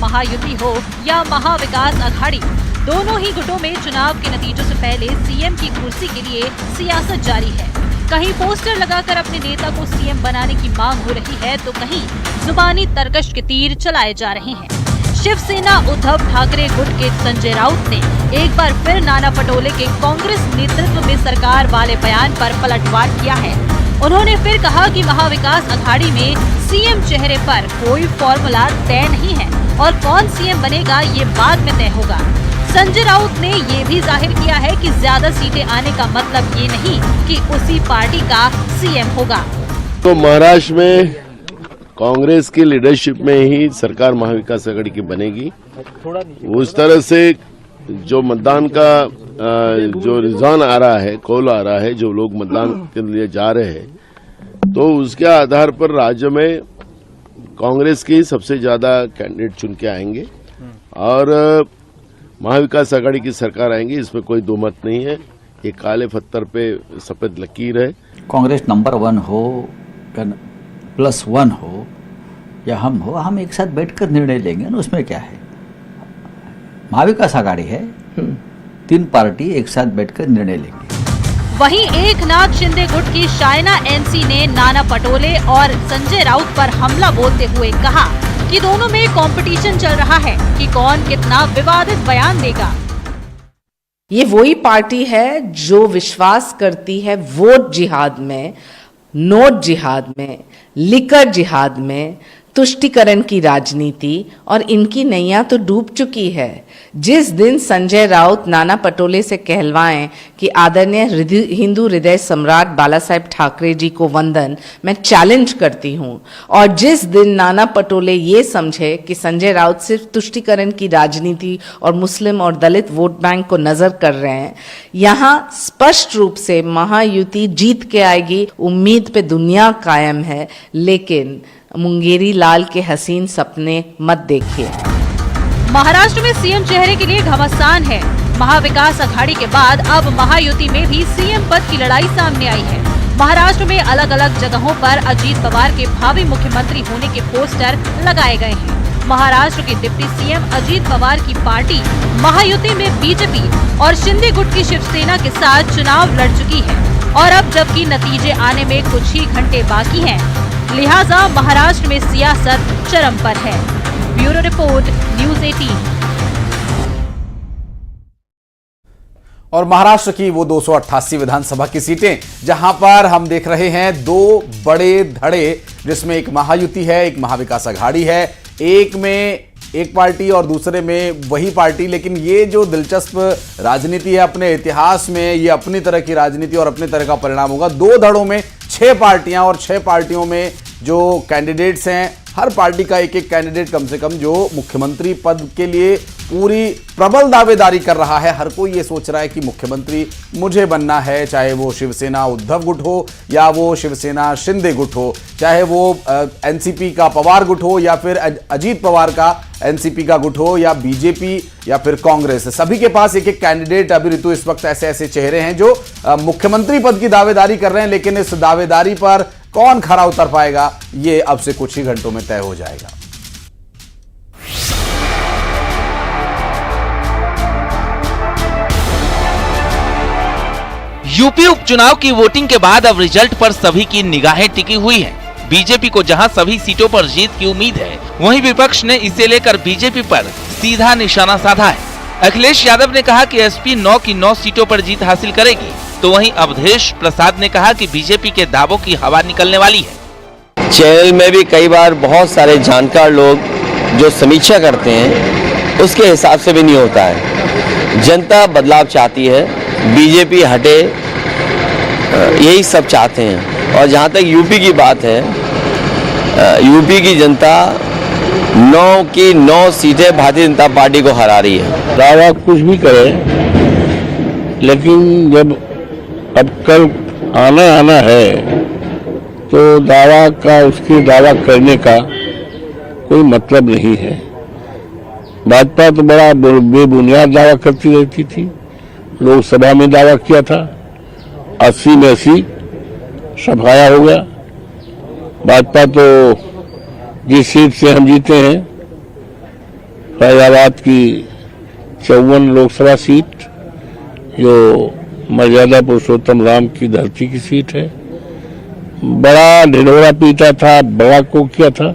महायुति हो या महाविकास अघाड़ी, दोनों ही गुटों में चुनाव के नतीजों से पहले सीएम की कुर्सी के लिए सियासत जारी है। कहीं पोस्टर लगाकर अपने नेता को सीएम बनाने की मांग हो रही है, तो कहीं जुबानी तर्कश के तीर चलाए जा रहे हैं। शिवसेना उद्धव ठाकरे गुट के संजय राउत ने एक बार फिर नाना पटोले के कांग्रेस नेतृत्व में सरकार वाले बयान पर पलटवार किया है। उन्होंने फिर कहा कि महाविकास अघाड़ी में सीएम चेहरे पर कोई फॉर्मूला तय नहीं है और कौन सीएम बनेगा ये बाद में तय होगा। संजय राउत ने ये भी जाहिर किया है कि ज्यादा सीटें आने का मतलब ये नहीं कि उसी पार्टी का सीएम होगा। तो महाराष्ट्र में कांग्रेस की लीडरशिप में ही सरकार महाविकास अघाड़ी की बनेगी। उस तरह से जो मतदान का जो रुझान आ रहा है, कॉल आ रहा है, जो लोग मतदान के लिए जा रहे हैं, तो उसके आधार पर राज्य में कांग्रेस की सबसे ज्यादा कैंडिडेट चुन के आएंगे और महाविकास अघाड़ी की सरकार आएंगी, इसमें कोई दो मत नहीं है। ये काले पत्थर पे सफेद लकीर है। कांग्रेस नंबर 1 हो, +1 हो या हम हो, हम एक साथ बैठकर निर्णय लेंगे ना, उसमें क्या है। महाविकास अघाड़ी है, 3 पार्टी एक साथ बैठकर निर्णय लेंगे। वहीं एकनाथ शिंदे गुट की शायना एनसी ने नाना पटोले और संजय राउत पर हमला बोलते हुए कहा कि दोनों में कंपटीशन चल रहा है कि कौन कितना विवादित बयान देगा। ये वही पार्टी है जो विश्वास करती है वोट जिहाद में, नोट जिहाद में, लिकर जिहाद में, तुष्टीकरण की राजनीति, और इनकी नैया तो डूब चुकी है। जिस दिन संजय राउत नाना पटोले से कहलवाएं कि आदरणीय हिंदू हृदय सम्राट बाला साहेब ठाकरे जी को वंदन, मैं चैलेंज करती हूं, और जिस दिन नाना पटोले ये समझे कि संजय राउत सिर्फ तुष्टीकरण की राजनीति और मुस्लिम और दलित वोट बैंक को नजर कर रहे हैं, यहां स्पष्ट रूप से महायुति जीत के आएगी। उम्मीद पे दुनिया कायम है, लेकिन मुंगेरी लाल के हसीन सपने मत देखिए। महाराष्ट्र में सीएम चेहरे के लिए घमासान है। महाविकास अघाड़ी के बाद अब महायुति में भी सीएम पद की लड़ाई सामने आई है। महाराष्ट्र में अलग अलग जगहों पर अजीत पवार के भावी मुख्यमंत्री होने के पोस्टर लगाए गए हैं। महाराष्ट्र के डिप्टी सीएम अजीत पवार की पार्टी महायुति में बीजेपी और शिंदे गुट की शिवसेना के साथ चुनाव लड़ चुकी है और अब जबकि नतीजे आने में कुछ ही घंटे बाकी हैं, लिहाजा महाराष्ट्र में सियासत चरम पर है। Bureau report, news 18। और महाराष्ट्र की वो 288 विधानसभा की सीटें जहां पर हम देख रहे हैं 2 बड़े धड़े, जिसमें एक महायुति है, एक महाविकास अघाड़ी है। एक में एक पार्टी और दूसरे में वही पार्टी, लेकिन ये जो दिलचस्प राजनीति है अपने इतिहास में, ये अपनी तरह की राजनीति और अपने तरह का परिणाम होगा। 2 धड़ों में 6 पार्टियां और 6 पार्टियों में जो कैंडिडेट्स हैं, हर पार्टी का एक एक कैंडिडेट कम से कम जो मुख्यमंत्री पद के लिए पूरी प्रबल दावेदारी कर रहा है। हर कोई ये सोच रहा है कि मुख्यमंत्री मुझे बनना है, चाहे वो शिवसेना उद्धव गुट हो या वो शिवसेना शिंदे गुट हो, चाहे वो एनसीपी का पवार गुट हो या फिर अजीत पवार का एनसीपी का गुट हो या बीजेपी या फिर कांग्रेस। सभी के पास एक एक कैंडिडेट अभी ऋतु इस वक्त ऐसे ऐसे चेहरे हैं जो मुख्यमंत्री पद की दावेदारी कर रहे हैं, लेकिन इस दावेदारी पर कौन खरा उतर पाएगा ये अब से कुछ ही घंटों में तय हो जाएगा। यूपी उपचुनाव की वोटिंग के बाद अब रिजल्ट पर सभी की निगाहें टिकी हुई हैं। बीजेपी को जहां सभी सीटों पर जीत की उम्मीद है, वहीं विपक्ष ने इसे लेकर बीजेपी पर सीधा निशाना साधा है। अखिलेश यादव ने कहा कि एसपी 9 की 9 सीटों पर जीत हासिल करेगी, तो वहीं अवधेश प्रसाद ने कहा कि बीजेपी के दावों की हवा निकलने वाली है। चैनल में भी कई बार बहुत सारे जानकार लोग जो समीक्षा करते हैं, उसके हिसाब से भी नहीं होता है। जनता बदलाव चाहती है, बीजेपी हटे, यही सब चाहते हैं। और जहाँ तक यूपी की बात है, यूपी की जनता 9 की 9 सीटें भारतीय जनता पार्टी को हरा रही है। दावा कुछ भी करे, लेकिन जब अब कल आना है तो दावा का, उसकी दावा करने का कोई मतलब नहीं है। भाजपा तो बड़ा बेबुनियाद दावा करती रहती थी। लोकसभा में दावा किया था, 80 में 80 सफाया हो गया। भाजपा तो जिस सीट से हम जीते हैं फैजाबाद की 54 लोकसभा सीट जो मर्यादा पुरुषोत्तम राम की धरती की सीट है। बड़ा ढिढोरा पीटा था, बड़ा को किया था।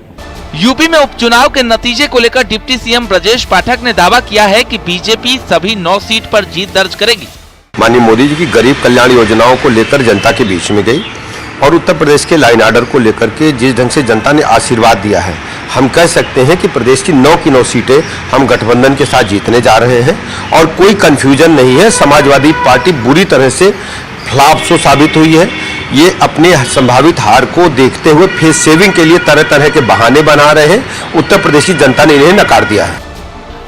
यूपी में उपचुनाव के नतीजे को लेकर डिप्टी सीएम ब्रजेश पाठक ने दावा किया है कि बीजेपी सभी 9 सीट पर जीत दर्ज करेगी। माननीय मोदी जी की गरीब कल्याण योजनाओं को लेकर जनता के बीच में गई और उत्तर प्रदेश के लाइन ऑर्डर को लेकर के जिस ढंग से जनता ने आशीर्वाद दिया है, हम कह सकते हैं कि प्रदेश की 9 की 9 सीटें हम गठबंधन के साथ जीतने जा रहे हैं और कोई कंफ्यूजन नहीं है। समाजवादी पार्टी बुरी तरह से फ्लॉप साबित हुई है। ये अपने संभावित हार को देखते हुए फेस सेविंग के लिए तरह तरह के बहाने बना रहे हैं। उत्तर प्रदेश की जनता ने इन्हें नकार दिया है।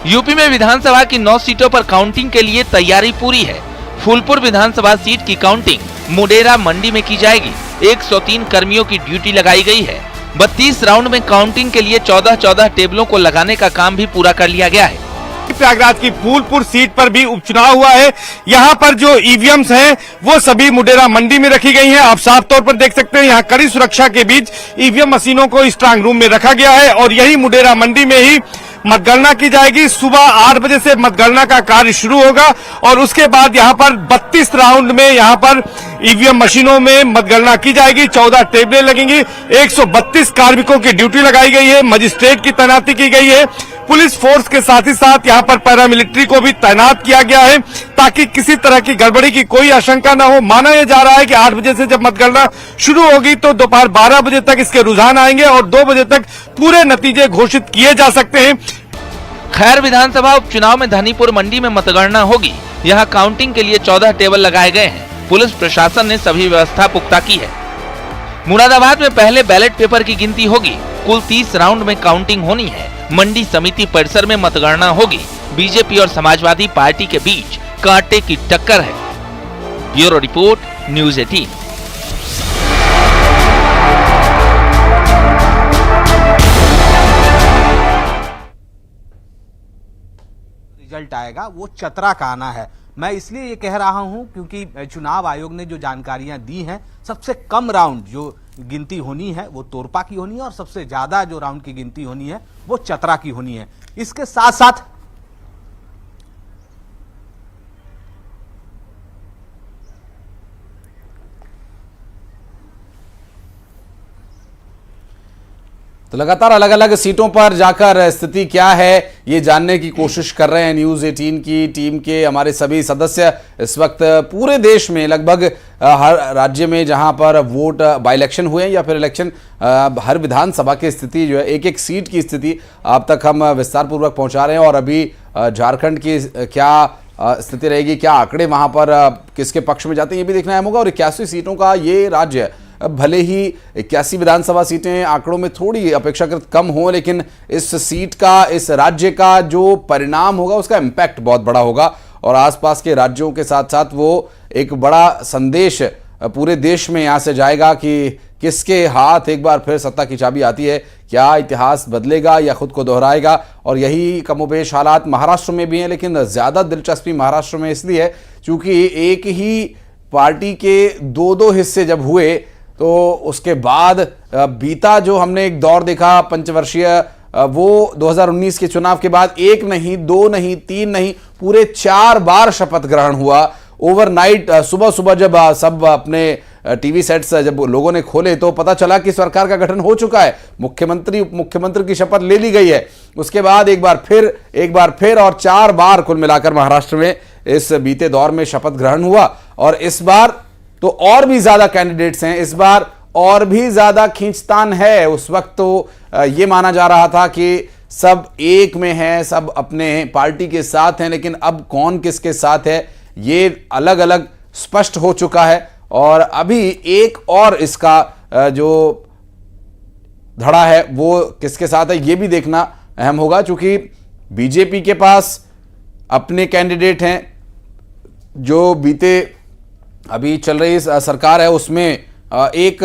यूपी में विधानसभा की 9 सीटों पर काउंटिंग के लिए तैयारी पूरी है। फूलपुर विधानसभा सीट की काउंटिंग मुडेरा मंडी में की जाएगी। 103 कर्मियों की ड्यूटी लगाई गई है। 32 राउंड में काउंटिंग के लिए 14 टेबलों को लगाने का काम भी पूरा कर लिया गया है। प्रयागराज की फूलपुर सीट पर भी उपचुनाव हुआ है। यहाँ पर जो ईवीएम्स हैं वो सभी मुडेरा मंडी में रखी गई हैं। आप साफ तौर पर देख सकते हैं यहाँ कड़ी सुरक्षा के बीच ईवीएम मशीनों को स्ट्रांग रूम में रखा गया है और यही मुडेरा मंडी में ही मतगणना की जाएगी। सुबह 8 बजे से मतगणना का कार्य शुरू होगा और उसके बाद यहाँ पर 32 राउंड में यहाँ पर ईवीएम मशीनों में मतगणना की जाएगी। 14 टेबलें लगेंगी। 132 कार्मिकों की ड्यूटी लगाई गई है। मजिस्ट्रेट की तैनाती की गई है। पुलिस फोर्स के साथ ही साथ यहाँ पर पैरामिलिट्री को भी तैनात किया गया है ताकि किसी तरह की गड़बड़ी की कोई आशंका न हो। माना यह जा रहा है कि 8 बजे से जब मतगणना शुरू होगी तो दोपहर 12 बजे तक इसके रुझान आएंगे और 2 बजे तक पूरे नतीजे घोषित किए जा सकते हैं। खैर विधानसभा उपचुनाव में धनीपुर मंडी में मतगणना होगी। यहाँ काउंटिंग के लिए 14 टेबल लगाए गए हैं। पुलिस प्रशासन ने सभी व्यवस्था पुख्ता की है। मुरादाबाद में पहले बैलेट पेपर की गिनती होगी। कुल 30 राउंड में काउंटिंग होनी है। मंडी समिति परिसर में मतगणना होगी। बीजेपी और समाजवादी पार्टी के बीच कांटे की टक्कर है। Bureau report, news 18। रिजल्ट आएगा वो चतरा का आना है। मैं इसलिए ये कह रहा हूं क्योंकि चुनाव आयोग ने जो जानकारियां दी हैं, सबसे कम राउंड जो गिनती होनी है वो तोरपा की होनी है और सबसे ज्यादा जो राउंड की गिनती होनी है वो चतरा की होनी है। इसके साथ साथ तो लगातार अलग अलग सीटों पर जाकर स्थिति क्या है ये जानने की कोशिश कर रहे हैं न्यूज़ 18 की टीम के हमारे सभी सदस्य। इस वक्त पूरे देश में लगभग हर राज्य में जहां पर वोट बाई इलेक्शन हुए हैं या फिर इलेक्शन, हर विधानसभा की स्थिति जो है, एक एक सीट की स्थिति आप तक हम विस्तार पूर्वक पहुंचा रहे हैं। और अभी झारखंड की क्या स्थिति रहेगी, क्या आंकड़े वहां पर किसके पक्ष में जाते हैं ये भी देखना अहम होगा। और 81 सीटों का ये राज्य है। भले ही 81 विधानसभा सीटें आंकड़ों में थोड़ी अपेक्षाकृत कम हो, लेकिन इस सीट का, इस राज्य का जो परिणाम होगा उसका इम्पैक्ट बहुत बड़ा होगा और आसपास के राज्यों के साथ साथ वो एक बड़ा संदेश पूरे देश में यहां से जाएगा कि किसके हाथ एक बार फिर सत्ता की चाबी आती है, क्या इतिहास बदलेगा या खुद को दोहराएगा। और यही कमोबेश हालात महाराष्ट्र में भी हैं, लेकिन ज्यादा दिलचस्पी महाराष्ट्र में इसलिए है क्योंकि एक ही पार्टी के 2-2 हिस्से जब हुए तो उसके बाद बीता जो हमने एक दौर देखा पंचवर्षीय, वो 2019 के चुनाव के बाद 1 नहीं, 2 नहीं, 3 नहीं, पूरे 4 बार शपथ ग्रहण हुआ। ओवरनाइट सुबह सुबह जब सब अपने टीवी सेट्स जब लोगों ने खोले तो पता चला कि सरकार का गठन हो चुका है, मुख्यमंत्री उप मुख्यमंत्री की शपथ ले ली गई है। उसके बाद एक बार फिर और 4 बार कुल मिलाकर महाराष्ट्र में इस बीते दौर में शपथ ग्रहण हुआ। और इस बार तो और भी ज्यादा कैंडिडेट्स हैं, इस बार और भी ज्यादा खींचतान है। उस वक्त तो ये माना जा रहा था कि सब एक में हैं, सब अपने पार्टी के साथ हैं, लेकिन अब कौन किसके साथ है ये अलग अलग स्पष्ट हो चुका है। और अभी एक और इसका जो धड़ा है वो किसके साथ है ये भी देखना अहम होगा, क्योंकि बीजेपी के पास अपने कैंडिडेट हैं। जो बीते अभी चल रही सरकार है उसमें एक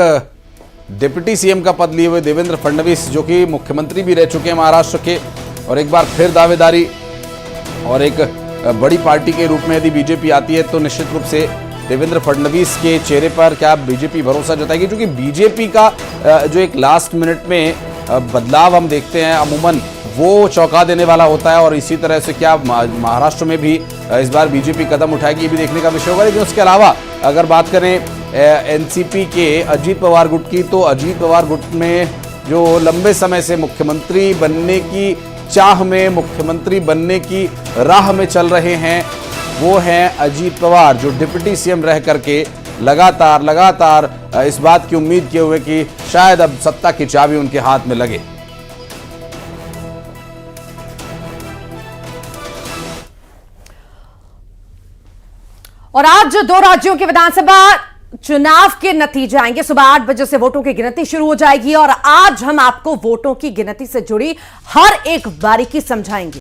डिप्टी सीएम का पद लिए हुए देवेंद्र फडणवीस, जो कि मुख्यमंत्री भी रह चुके हैं महाराष्ट्र के, और एक बार फिर दावेदारी और एक बड़ी पार्टी के रूप में यदि बीजेपी आती है तो निश्चित रूप से देवेंद्र फडणवीस के चेहरे पर क्या बीजेपी भरोसा जताएगी। क्योंकि बीजेपी का जो एक लास्ट मिनट में बदलाव हम देखते हैं अमूमन वो चौंका देने वाला होता है। और इसी तरह से क्या महाराष्ट्र में भी इस बार बीजेपी कदम उठाएगी, ये भी देखने का विषय होगा। लेकिन उसके अलावा अगर बात करें एनसीपी के अजीत पवार गुट की, तो अजीत पवार गुट में जो लंबे समय से मुख्यमंत्री बनने की चाह में, मुख्यमंत्री बनने की राह में चल रहे हैं, वो हैं अजीत पवार, जो डिप्टी सीएम रह करके लगातार इस बात की उम्मीद किए हुए कि शायद अब सत्ता की चाबी उनके हाथ में लगे। और आज 2 राज्यों के विधानसभा चुनाव के नतीजे आएंगे। सुबह 8 बजे से वोटों की गिनती शुरू हो जाएगी और आज हम आपको वोटों की गिनती से जुड़ी हर एक बारीकी समझाएंगे।